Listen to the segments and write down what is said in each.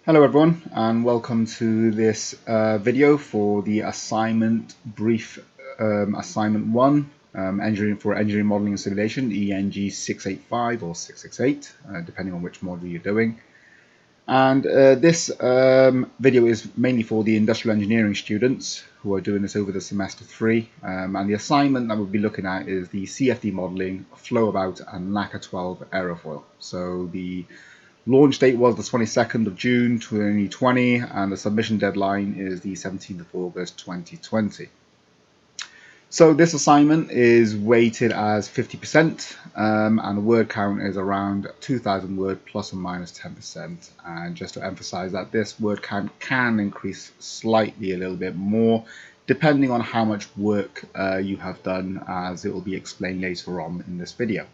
Hello everyone, and welcome to this video for the assignment brief, assignment 1, engineering modeling and simulation, ENG685 or 668, depending on which model you're doing. And this video is mainly for the industrial engineering students who are doing this over the semester 3. And the assignment that we'll be looking at is the CFD modeling, flow about, and NACA 12 aerofoil. So the launch date was the 22nd of June 2020, and the submission deadline is the 17th of August 2020. So this assignment is weighted as 50%, and the word count is around 2,000 word plus or minus 10%. And just to emphasize that this word count can increase slightly a little bit more, depending on how much work you have done, as it will be explained later on in this video.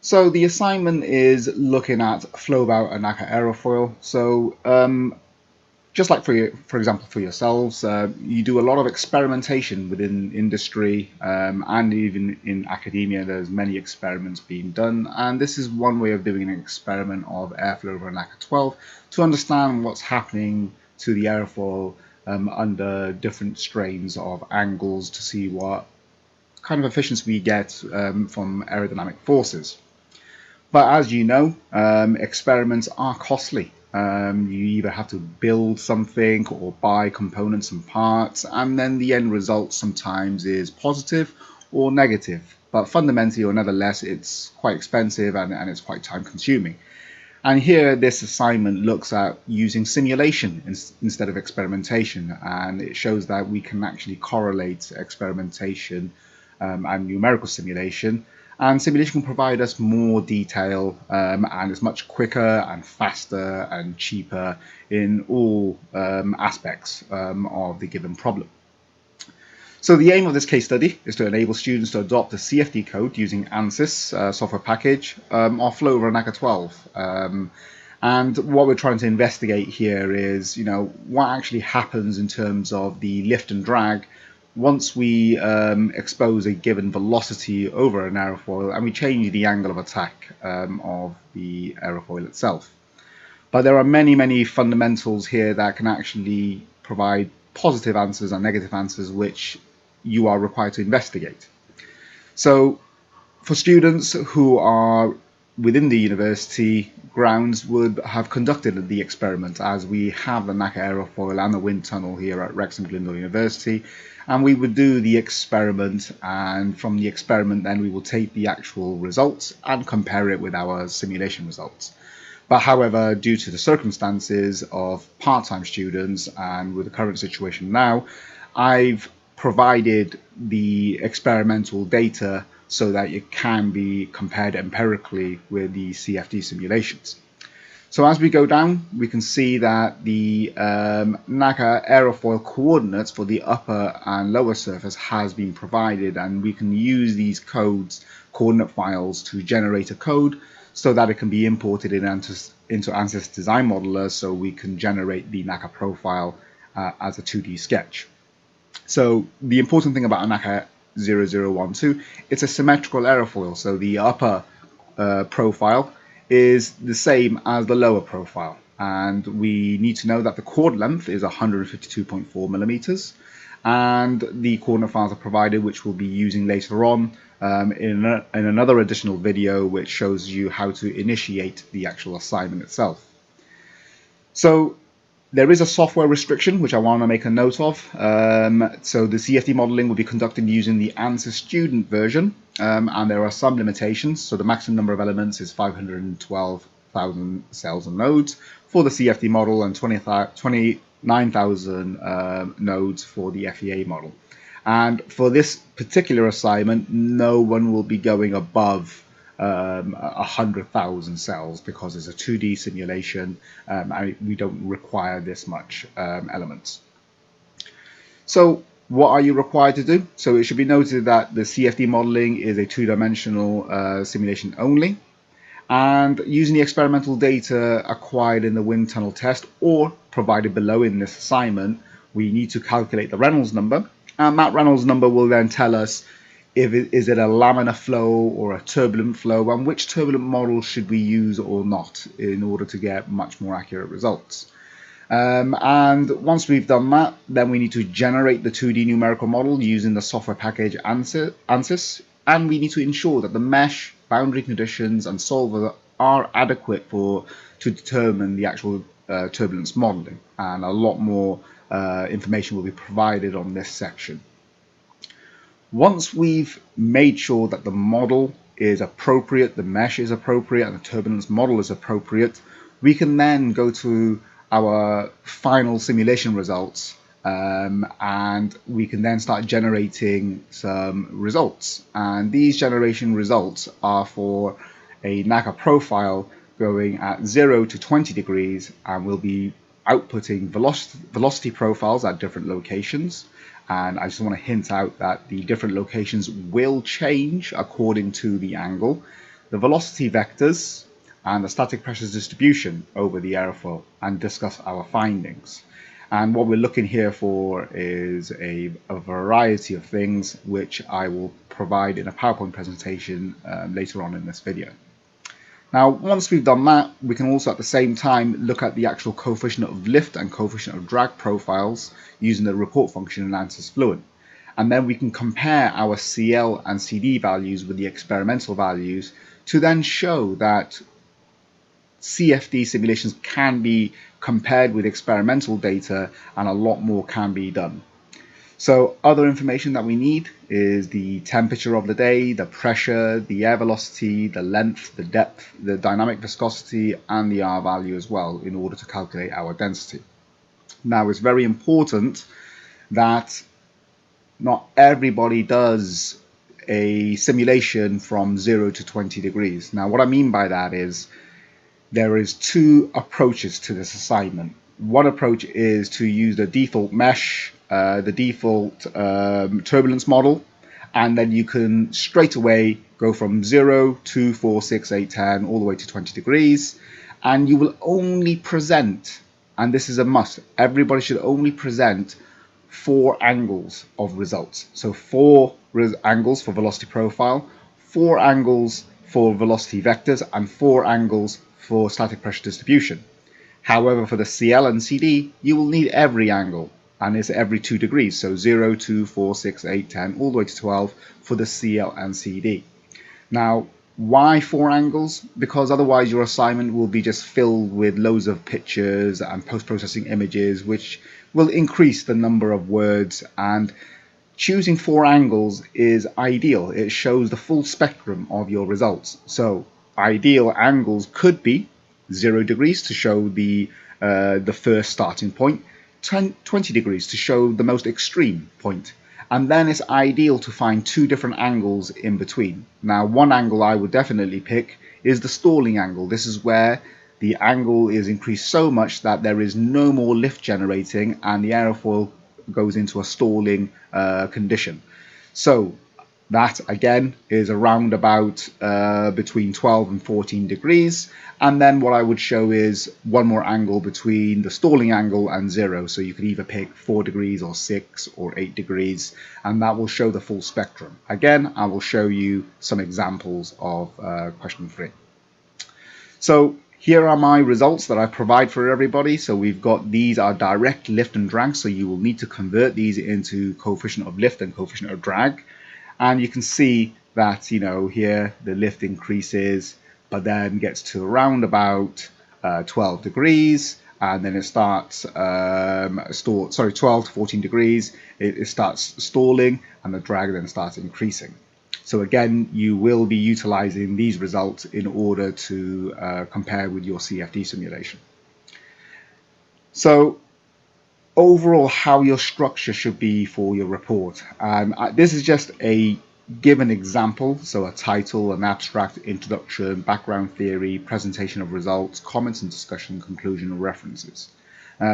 So the assignment is looking at flow about a NACA aerofoil. So just like for example for yourselves, you do a lot of experimentation within industry and even in academia. There's many experiments being done, and this is one way of doing an experiment of airflow over a NACA 12 to understand what's happening to the aerofoil under different strains of angles, to see what kind of efficiency we get from aerodynamic forces. But as you know, experiments are costly. You either have to build something or buy components and parts, and then the end result sometimes is positive or negative. But fundamentally, or nevertheless, it's quite expensive and it's quite time consuming. And here this assignment looks at using simulation instead of experimentation, and it shows that we can actually correlate experimentation and numerical simulation. And simulation can provide us more detail and is much quicker and faster and cheaper in all aspects of the given problem. So the aim of this case study is to enable students to adopt a CFD code using ANSYS software package or flow over a NACA 12. And what we're trying to investigate here is, what actually happens in terms of the lift and drag once we expose a given velocity over an aerofoil and we change the angle of attack of the aerofoil itself. But there are many fundamentals here that can actually provide positive answers and negative answers which you are required to investigate. So for students who are within the university grounds would have conducted the experiment, as we have the NACA aerofoil and the wind tunnel here at Wrexham Glyndŵr University, and we would do the experiment, and from the experiment then we will take the actual results and compare it with our simulation results. But however, due to the circumstances of part-time students and with the current situation now, I've provided the experimental data so that it can be compared empirically with the CFD simulations. So as we go down, we can see that the NACA aerofoil coordinates for the upper and lower surface has been provided, and we can use these coordinate files to generate a code so that it can be imported into ANSYS Design Modeler, so we can generate the NACA profile as a 2D sketch. So the important thing about a NACA 0012, it's a symmetrical aerofoil, so the upper profile is the same as the lower profile, and we need to know that the chord length is 152.4 millimeters, and the coordinate files are provided, which we'll be using later on in another additional video which shows you how to initiate the actual assignment itself. So there is a software restriction which I want to make a note of. So the CFD modeling will be conducted using the ANSYS student version, and there are some limitations. So the maximum number of elements is 512,000 cells and nodes for the CFD model and 29,000 nodes for the FEA model. And for this particular assignment, no one will be going above 100,000 cells because it's a 2D simulation and we don't require this much elements. So what are you required to do? So it should be noted that the CFD modeling is a two-dimensional simulation only, and using the experimental data acquired in the wind tunnel test or provided below in this assignment, we need to calculate the Reynolds number, and that Reynolds number will then tell us is it a laminar flow or a turbulent flow, and which turbulent model should we use or not in order to get much more accurate results. And once we've done that, then we need to generate the 2D numerical model using the software package ANSYS, and we need to ensure that the mesh, boundary conditions, and solver are adequate to determine the actual turbulence modeling. And a lot more information will be provided on this section. Once we've made sure that the model is appropriate, the mesh is appropriate, and the turbulence model is appropriate, we can then go to our final simulation results, and we can then start generating some results. And these generation results are for a NACA profile going at 0 to 20 degrees, and we'll be outputting velocity profiles at different locations. And I just want to hint out that the different locations will change according to the angle, the velocity vectors, and the static pressures distribution over the aerofoil, and discuss our findings. And what we're looking here for is a variety of things, which I will provide in a PowerPoint presentation later on in this video. Now, once we've done that, we can also at the same time look at the actual coefficient of lift and coefficient of drag profiles using the report function in ANSYS Fluent. And then we can compare our CL and CD values with the experimental values to then show that CFD simulations can be compared with experimental data, and a lot more can be done. So other information that we need is the temperature of the day, the pressure, the air velocity, the length, the depth, the dynamic viscosity, and the R value as well in order to calculate our density. Now, it's very important that not everybody does a simulation from 0 to 20 degrees. Now, what I mean by that is there is two approaches to this assignment. One approach is to use the default mesh, the default turbulence model, and then you can straight away go from 0 to 4, 6, 8, 10 all the way to 20 degrees, and you will only present, and this is a must, everybody should only present 4 angles of results. So 4 angles for velocity profile, 4 angles for velocity vectors, and 4 angles for static pressure distribution. However, for the CL and CD, you will need every angle, and it's every 2 degrees, so 0, 2, 4, 6, 8, 10, all the way to 12 for the CL and CD. Now, why 4 angles? Because otherwise your assignment will be just filled with loads of pictures and post-processing images, which will increase the number of words, and choosing 4 angles is ideal. It shows the full spectrum of your results. So ideal angles could be 0 degrees to show the first starting point, 20 degrees to show the most extreme point, and then it's ideal to find 2 different angles in between. Now, one angle I would definitely pick is the stalling angle. This is where the angle is increased so much that there is no more lift generating and the aerofoil goes into a stalling condition. So that again is around about between 12 and 14 degrees. And then what I would show is one more angle between the stalling angle and 0. So you could either pick 4 degrees or 6 or 8 degrees, and that will show the full spectrum. Again, I will show you some examples of question 3. So here are my results that I provide for everybody. So we've got, these are direct lift and drag, so you will need to convert these into coefficient of lift and coefficient of drag. And you can see that, you know, here the lift increases, but then gets to around about 12 degrees, and then it starts 12 to 14 degrees. It starts stalling, and the drag then starts increasing. So again, you will be utilizing these results in order to compare with your CFD simulation. So overall, how your structure should be for your report. This is just a given example, so a title, an abstract, introduction, background theory, presentation of results, comments and discussion, conclusion, and references.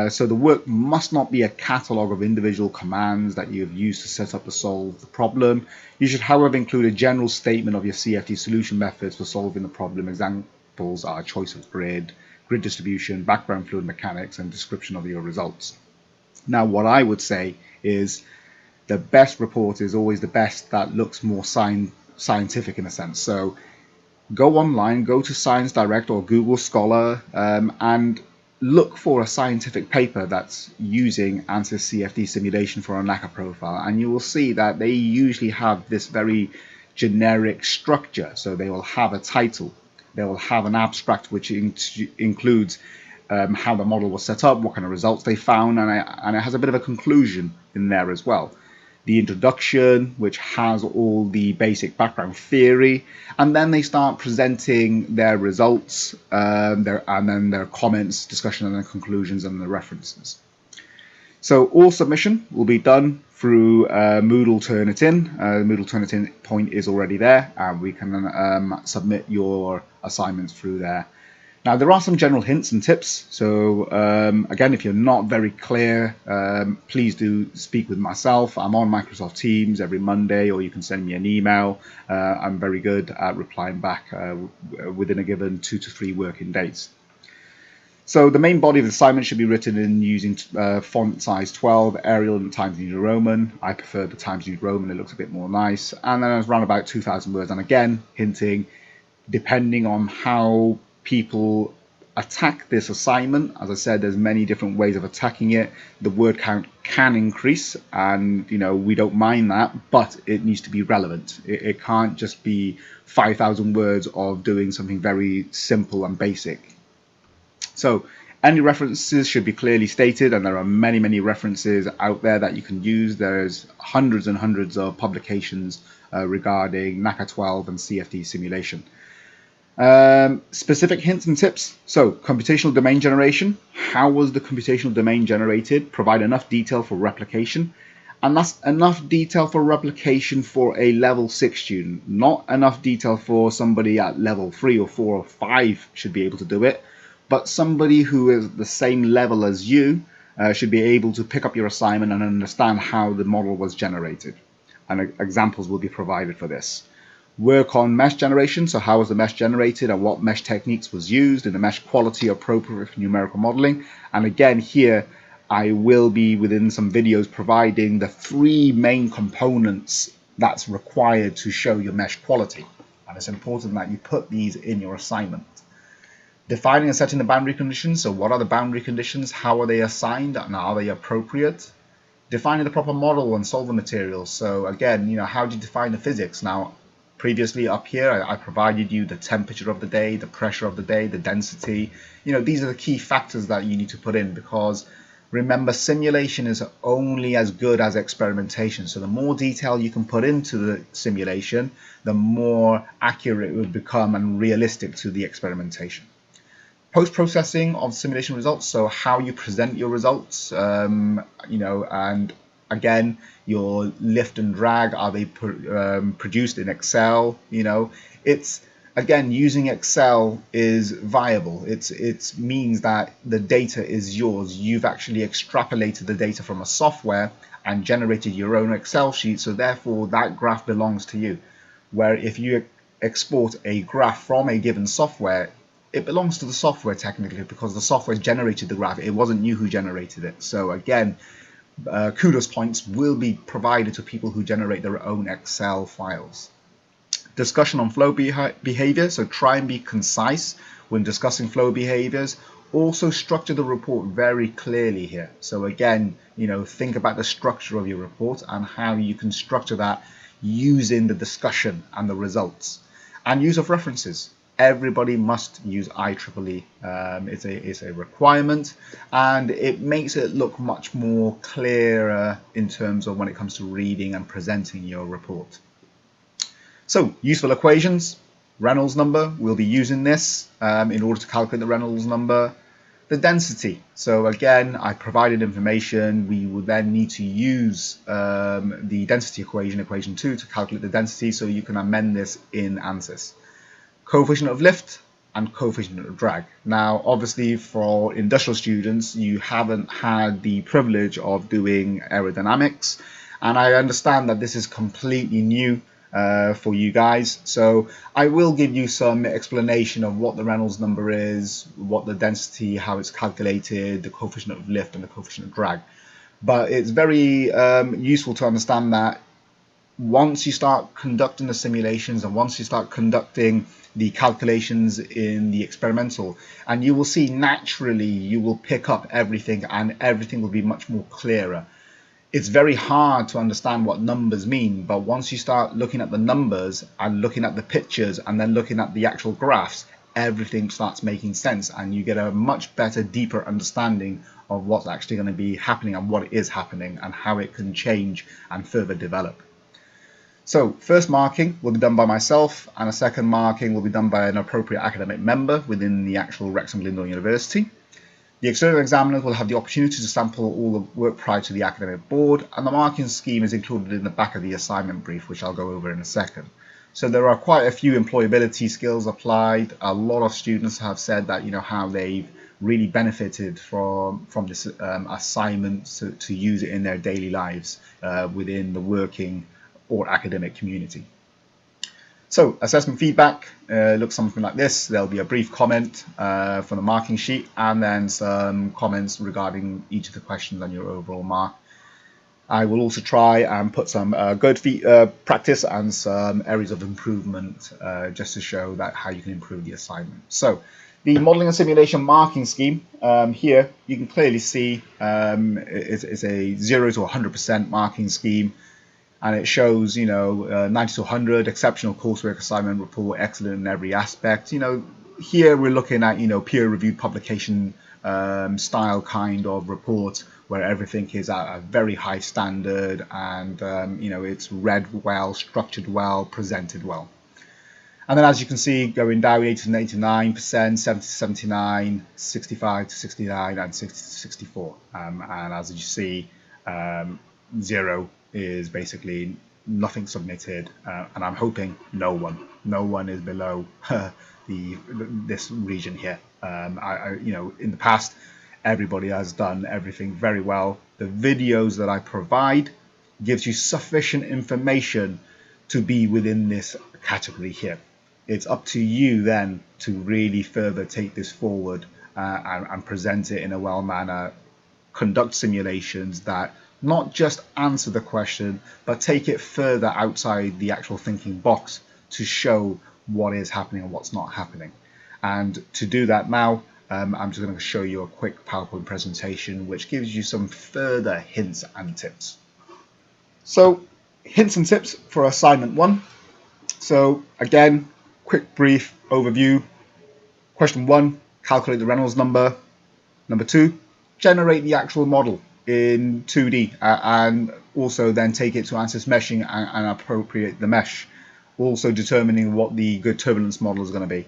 So the work must not be a catalogue of individual commands that you have used to set up to solve the problem. You should, however, include a general statement of your CFD solution methods for solving the problem. Examples are choice of grid, grid distribution, background fluid mechanics, and description of your results. Now, what I would say is the best report is always the best that looks more scientific in a sense. So go online, go to Science Direct or Google Scholar, and look for a scientific paper that's using ANSYS CFD simulation for a NACA profile, and you will see that they usually have this very generic structure. So they will have a title, they will have an abstract which includes how the model was set up, what kind of results they found, and it has a bit of a conclusion in there as well. The introduction, which has all the basic background theory, and then they start presenting their results, and then their comments, discussion, and their conclusions and the references. So all submission will be done through Moodle Turnitin. Moodle Turnitin point is already there, and we can submit your assignments through there. Now, there are some general hints and tips. So again, if you're not very clear, please do speak with myself. I'm on Microsoft Teams every Monday, or you can send me an email. I'm very good at replying back within a given 2 to 3 working days. So the main body of the assignment should be written in using font size 12, Arial and Times New Roman. I prefer the Times New Roman, it looks a bit more nice. And then it's around about 2,000 words. And again, hinting, depending on how people attack this assignment, as I said, there's many different ways of attacking it. The word count can increase, and we don't mind that, but it needs to be relevant. It can't just be 5,000 words of doing something very simple and basic. So any references should be clearly stated, and there are many references out there that you can use. There's hundreds and hundreds of publications regarding NACA 12 and CFD simulation. Specific hints and tips. So computational domain generation. How was the computational domain generated? Provide enough detail for replication. And that's enough detail for replication for a level 6 student. Not enough detail for somebody at level 3 or 4 or 5 should be able to do it. But somebody who is the same level as you should be able to pick up your assignment and understand how the model was generated. And examples will be provided for this. Work on mesh generation. So how was the mesh generated and what mesh techniques was used, and the mesh quality appropriate for numerical modeling. And again, here I will be within some videos providing the 3 main components that's required to show your mesh quality. And it's important that you put these in your assignment. Defining and setting the boundary conditions. So what are the boundary conditions? How are they assigned? And are they appropriate? Defining the proper model and solver materials. So again, how do you define the physics? Now, previously up here, I provided you the temperature of the day, the pressure of the day, the density. These are the key factors that you need to put in, because remember, simulation is only as good as experimentation. So the more detail you can put into the simulation, the more accurate it will become and realistic to the experimentation. Post-processing of simulation results. So how you present your results, and again, your lift and drag, are they produced in Excel? It's, again, using Excel is viable. It means that the data is yours. You've actually extrapolated the data from a software and generated your own Excel sheet, so therefore that graph belongs to you. Where if you export a graph from a given software, it belongs to the software technically, because the software generated the graph. It wasn't you who generated it. So again, kudos points will be provided to people who generate their own Excel files. Discussion on flow behavior. So try and be concise when discussing flow behaviors. Also structure the report very clearly here. So again, think about the structure of your report and how you can structure that using the discussion and the results. And use of references. Everybody must use IEEE. It's a requirement, and it makes it look much more clearer in terms of when it comes to reading and presenting your report. So useful equations. Reynolds number, we'll be using this in order to calculate the Reynolds number. The density. So again, I provided information. We will then need to use the density equation, equation 2, to calculate the density, so you can amend this in ANSYS. Coefficient of lift and coefficient of drag. Now, obviously, for industrial students, you haven't had the privilege of doing aerodynamics, and I understand that this is completely new for you guys. So I will give you some explanation of what the Reynolds number is, what the density, how it's calculated, the coefficient of lift and the coefficient of drag. But it's very useful to understand that once you start conducting the simulations and once you start conducting the calculations in the experimental, and you will see naturally you will pick up everything and everything will be much more clearer. It's very hard to understand what numbers mean, but once you start looking at the numbers and looking at the pictures and then looking at the actual graphs, everything starts making sense and you get a much better, deeper understanding of what's actually going to be happening and what is happening and how it can change and further develop. So first marking will be done by myself, and a second marking will be done by an appropriate academic member within the actual Wrexham Glyndon University. The external examiners will have the opportunity to sample all the work prior to the academic board, and the marking scheme is included in the back of the assignment brief, which I'll go over in a second. So there are quite a few employability skills applied. A lot of students have said that, how they've really benefited from this assignment to use it in their daily lives within the working or academic community. So assessment feedback looks something like this. There'll be a brief comment from the marking sheet and then some comments regarding each of the questions on your overall mark. I will also try and put some good practice and some areas of improvement just to show that how you can improve the assignment. So the modelling and simulation marking scheme here, you can clearly see it's a 0 to 100% marking scheme. And it shows, 90 to 100, exceptional coursework assignment report, excellent in every aspect. Here we're looking at, peer-reviewed publication style kind of report where everything is at a very high standard and, it's read well, structured well, presented well. And then as you can see, going down 80 to 89%, 70 to 79, 65 to 69, and 60 to 64. And as you see, 0 is basically nothing submitted, and I'm hoping no one is below this region here. In the past, everybody has done everything very well. The videos that I provide gives you sufficient information to be within this category here. It's up to you then to really further take this forward and present it in a well manner, conduct simulations that not just answer the question, but take it further outside the actual thinking box to show what is happening and what's not happening. And to do that now, I'm just going to show you a quick PowerPoint presentation which gives you some further hints and tips. So, hints and tips for assignment 1. So again, quick brief overview. Question 1, calculate the Reynolds number. Number 2, generate the actual model in 2D and also then take it to ANSYS meshing and appropriate the mesh, also determining what the good turbulence model is going to be.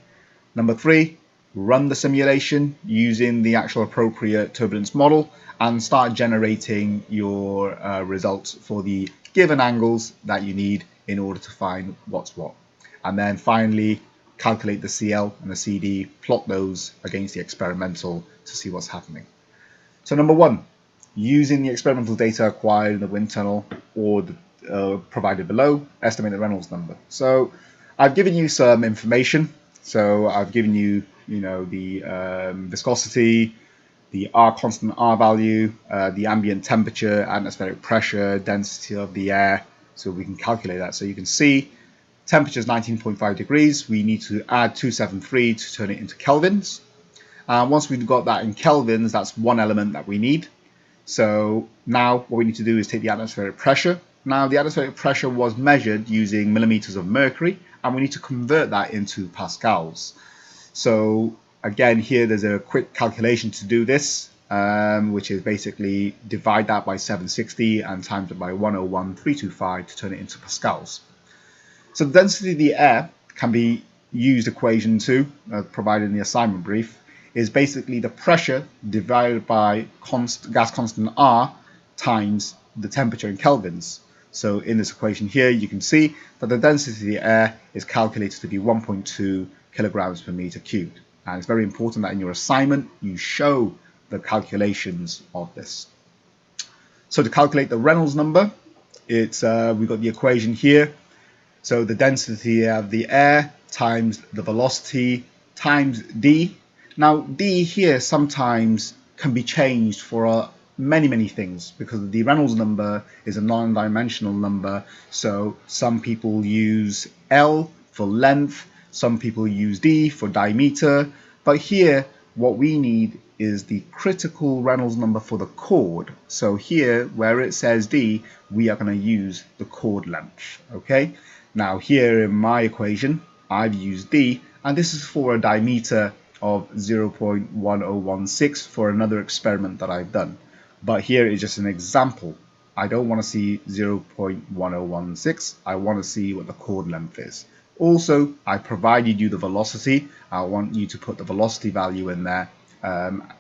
Number 3, run the simulation using the actual appropriate turbulence model and start generating your results for the given angles that you need in order to find what's what. And then finally, calculate the CL and the CD, plot those against the experimental to see what's happening. So number 1, using the experimental data acquired in the wind tunnel or provided below, estimate the Reynolds number. So I've given you some information. So I've given you, the viscosity, the R constant R value, the ambient temperature, atmospheric pressure, density of the air. So we can calculate that. So you can see temperature is 19.5 degrees. We need to add 273 to turn it into kelvins. Once we've got that in kelvins, that's one element that we need. So now what we need to do is take the atmospheric pressure. Now the atmospheric pressure was measured using millimeters of mercury, and we need to convert that into pascals. So again, here there's a quick calculation to do this, which is basically divide that by 760 and times it by 101,325 to turn it into pascals. So the density of the air can be used equation 2, provided in the assignment brief, is basically the pressure divided by gas constant R times the temperature in kelvins. So in this equation here, you can see that the density of the air is calculated to be 1.2 kilograms per meter cubed. And it's very important that in your assignment, you show the calculations of this. So to calculate the Reynolds number, we've got the equation here. So the density of the air times the velocity times d. Now d here sometimes can be changed for many things, because the Reynolds number is a non-dimensional number. So some people use L for length, some people use D for diameter, but here what we need is the critical Reynolds number for the chord. So here where it says D, we are going to use the chord length. Okay, now here in my equation I've used D, and this is for a diameter of 0.1016 for another experiment that I've done. But here is just an example. I don't want to see 0.1016. I want to see what the chord length is. Also, I provided you the velocity. I want you to put the velocity value in there.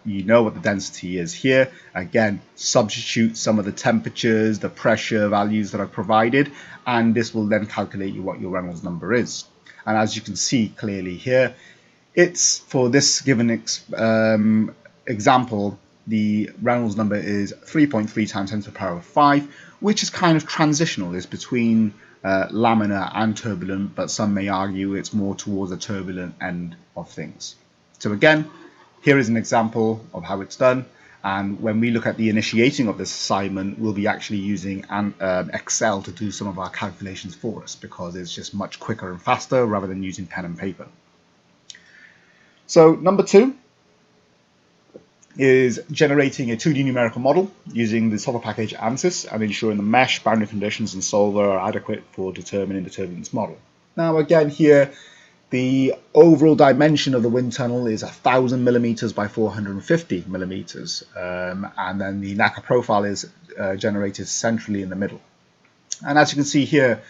You know what the density is here. Again, substitute some of the temperatures, the pressure values that I provided, and this will then calculate you what your Reynolds number is. And as you can see clearly here, it's for this given example, the Reynolds number is 3.3 times 10 to the power of 5, which is kind of transitional. It's between laminar and turbulent, but some may argue it's more towards the turbulent end of things. So again, here is an example of how it's done. And when we look at the initiating of this assignment, we'll be actually using Excel to do some of our calculations for us, because it's just much quicker and faster rather than using pen and paper. So number 2 is generating a 2D numerical model using the software package ANSYS and ensuring the mesh, boundary conditions, and solver are adequate for determining the turbulence model. Now again here, the overall dimension of the wind tunnel is 1000 millimeters by 450 millimeters, and then the NACA profile is generated centrally in the middle. And as you can see here,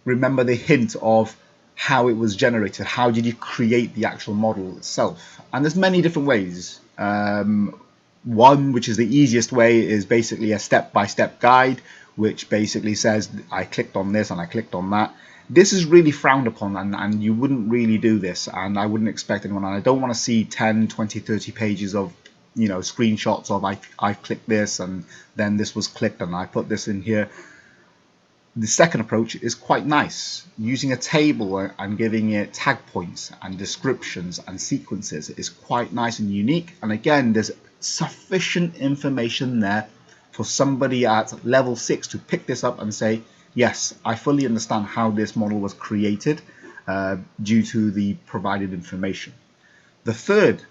remember the hint of how it was generated. How did you create the actual model itself? And there's many different ways. One, which is the easiest way, is basically a step-by-step guide, which basically says I clicked on this and I clicked on that. This is really frowned upon, and you wouldn't really do this, and I wouldn't expect anyone, and I don't want to see 10, 20, 30 pages of, you know, screenshots of I've clicked this and then this was clicked and I put this in here. The second approach is quite nice. Using a table and giving it tag points and descriptions and sequences is quite nice and unique. And again, there's sufficient information there for somebody at level 6 to pick this up and say, yes, I fully understand how this model was created due to the provided information. The third,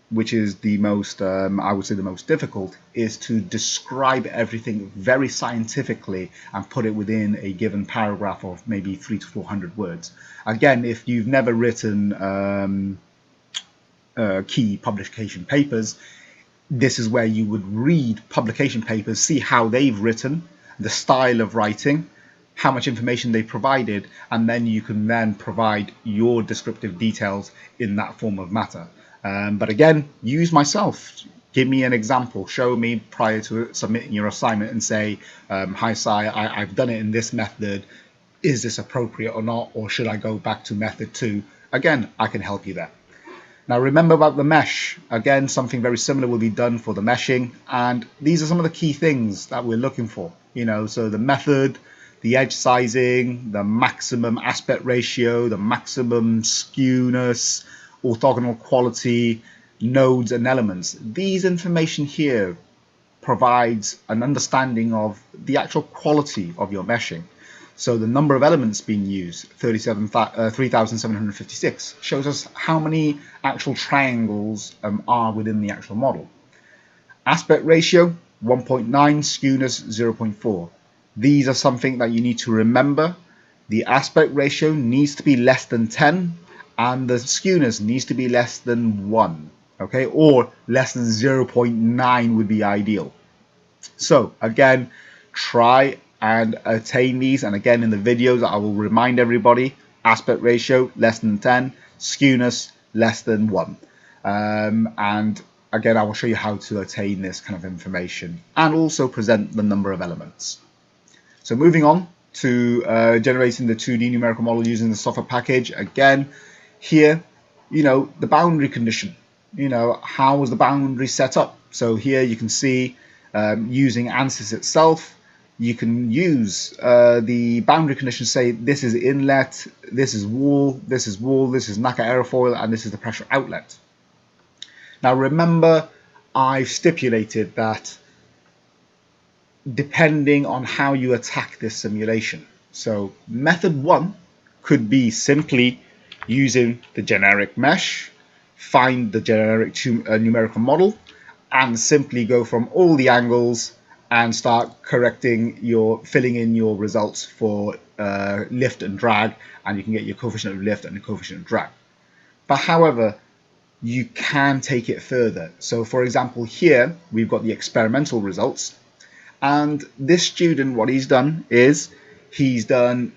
which is the most, I would say the most difficult, is to describe everything very scientifically and put it within a given paragraph of maybe 300 to 400 words. Again, if you've never written key publication papers, this is where you would read publication papers, see how they've written, the style of writing, how much information they provided, and then you can then provide your descriptive details in that form of matter. But again, use myself. Give me an example. Show me prior to submitting your assignment and say, hi, Si, I've done it in this method. Is this appropriate or not? Or should I go back to method 2? Again, I can help you there. Now remember about the mesh. Again, something very similar will be done for the meshing. And these are some of the key things that we're looking for. You know, so the method, the edge sizing, the maximum aspect ratio, the maximum skewness, orthogonal quality, nodes and elements. These information here provides an understanding of the actual quality of your meshing. So the number of elements being used, 3,756, shows us how many actual triangles are within the actual model. Aspect ratio, 1.9, skewness, 0.4. These are something that you need to remember. The aspect ratio needs to be less than 10, and the skewness needs to be less than 1, okay, or less than 0.9 would be ideal. So again, try and attain these, and again in the videos I will remind everybody, aspect ratio less than 10, skewness less than 1, and again I will show you how to attain this kind of information and also present the number of elements. So moving on to generating the 2D numerical model using the software package. Again, here, you know, the boundary condition, you know, how was the boundary set up? So here you can see using ANSYS itself, you can use the boundary condition, say this is inlet, this is wall, this is wall, this is NACA aerofoil, and this is the pressure outlet. Now remember, I've stipulated that depending on how you attack this simulation. So method one could be simply using the generic mesh, find the generic numerical model, and simply go from all the angles and start filling in your results for lift and drag, and you can get your coefficient of lift and the coefficient of drag. But however, you can take it further. So for example, here we've got the experimental results, and this student, what he's done is he's done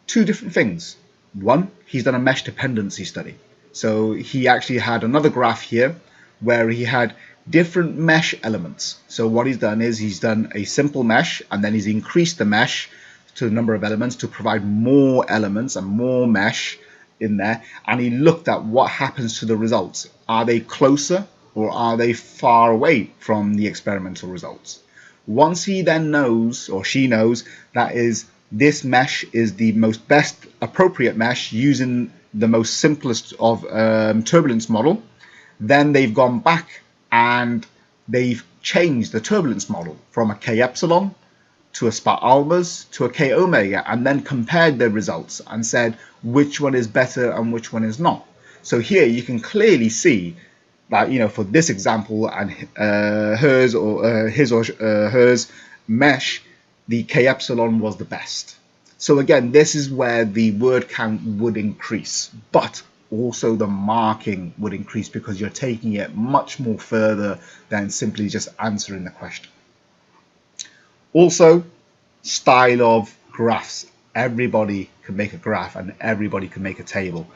two different things. One, he's done a mesh dependency study. So he actually had another graph here where he had different mesh elements. So what he's done is he's done a simple mesh, and then he's increased the mesh to the number of elements to provide more elements and more mesh in there, and he looked at what happens to the results. Are they closer or are they far away from the experimental results? Once he then knows, or she knows, that is, this mesh is the most best appropriate mesh using the most simplest of turbulence model, then they've gone back and they've changed the turbulence model from a K epsilon to a spot almas to a K omega, and then compared their results and said which one is better and which one is not. So here you can clearly see that, you know, for this example and his or hers mesh, the K epsilon was the best. So again, this is where the word count would increase, but also the marking would increase because you're taking it much more further than simply just answering the question. Also, style of graphs. Everybody can make a graph and everybody can make a table.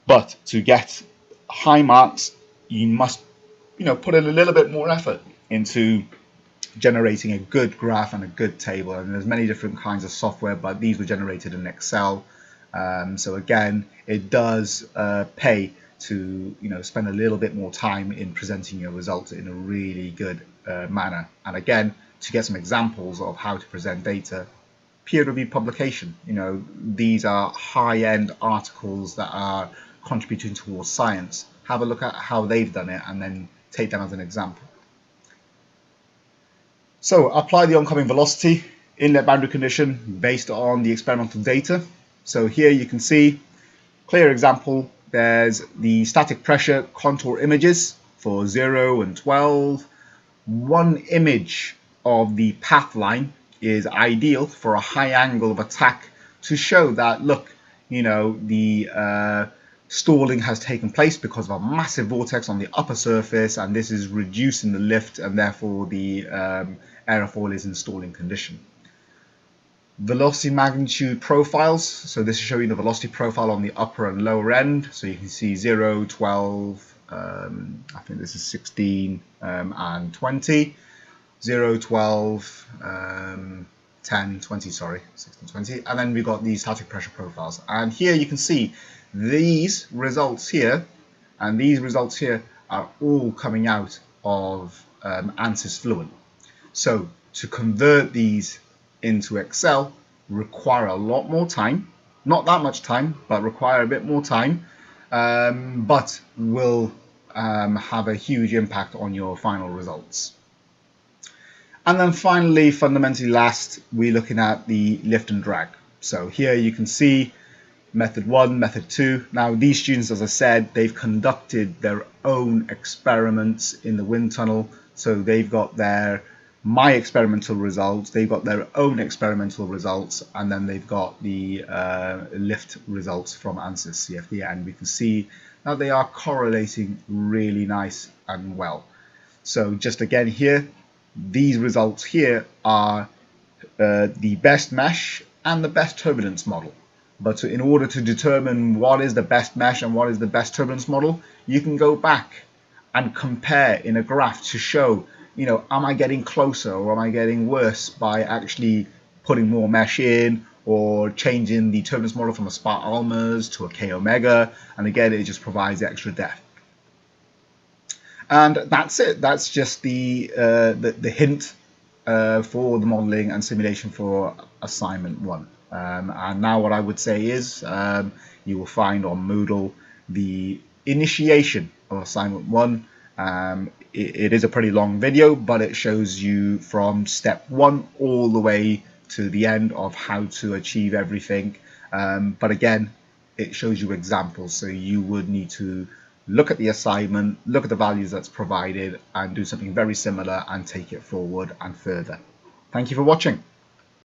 But to get high marks, you must, put in a little bit more effort into generating a good graph and a good table. And there's many different kinds of software, but these were generated in Excel. So again, it does pay to spend a little bit more time in presenting your results in a really good manner. And again, to get some examples of how to present data, peer-reviewed publication. These are high-end articles that are contributing towards science. Have a look at how they've done it and then take them as an example. So apply the oncoming velocity inlet boundary condition based on the experimental data. So here you can see, clear example, there's the static pressure contour images for 0 and 12. One image of the path line is ideal for a high angle of attack to show that, look, the stalling has taken place because of a massive vortex on the upper surface, and this is reducing the lift, and therefore the aerofoil is in stalling condition. Velocity magnitude profiles. So this is showing the velocity profile on the upper and lower end. So you can see 0, 12, I think this is 16 and 20. 0, 12, 10, 20, sorry, 16, 20. And then we've got these static pressure profiles. And here you can see these results here and these results here are all coming out of ANSYS Fluent. So to convert these into Excel require a lot more time, not that much time, but require a bit more time, but will have a huge impact on your final results. And then finally, fundamentally last, we're looking at the lift and drag. So here you can see method 1, method 2. Now these students, as I said, they've conducted their own experiments in the wind tunnel. So they've got my experimental results, they've got their own experimental results, and then they've got the lift results from ANSYS CFD, and we can see that they are correlating really nice and well. So just again here, these results here are the best mesh and the best turbulence model. But in order to determine what is the best mesh and what is the best turbulence model, you can go back and compare in a graph to show, am I getting closer or am I getting worse by actually putting more mesh in or changing the turbulence model from a spot almas to a K omega, and again it just provides extra depth. And that's it. That's just the hint for the modeling and simulation for assignment 1. And now what I would say is you will find on Moodle the initiation of assignment 1 it is a pretty long video, but it shows you from step 1 all the way to the end of how to achieve everything. But again, it shows you examples, so you would need to look at the assignment, look at the values that's provided, and do something very similar and take it forward and further. Thank you for watching.